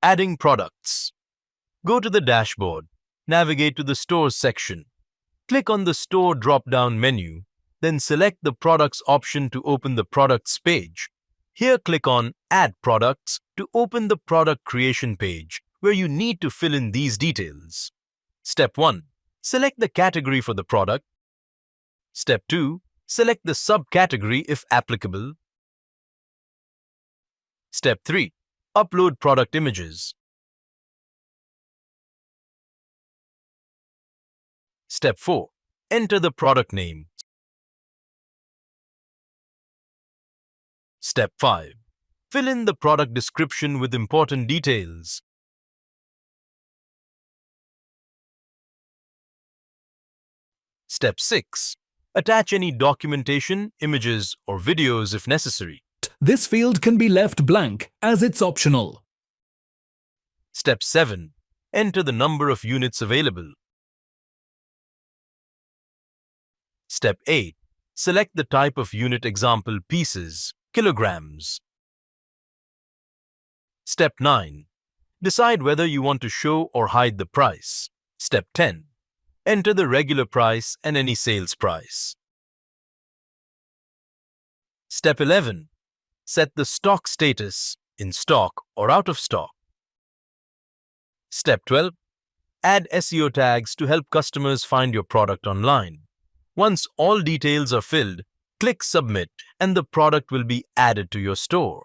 Adding products. Go to the dashboard. Navigate to the Stores section. Click on the Store drop-down menu, then select the Products option to open the Products page. Here click on Add Products to open the product creation page, where you need to fill in these details. Step 1. Select the category for the product. Step 2. Select the subcategory if applicable. Step 3. Upload product images. Step 4. Enter the product name. Step 5. Fill in the product description with important details. Step 6. Attach any documentation, images, or videos if necessary. This field can be left blank as it's optional. Step 7. Enter the number of units available. Step 8. Select the type of unit, example pieces, kilograms. Step 9. Decide whether you want to show or hide the price. Step 10. Enter the regular price and any sales price. Step 11. Set the stock status, in stock or out of stock. Step 12. Add SEO tags to help customers find your product online. Once all details are filled, click Submit and the product will be added to your store.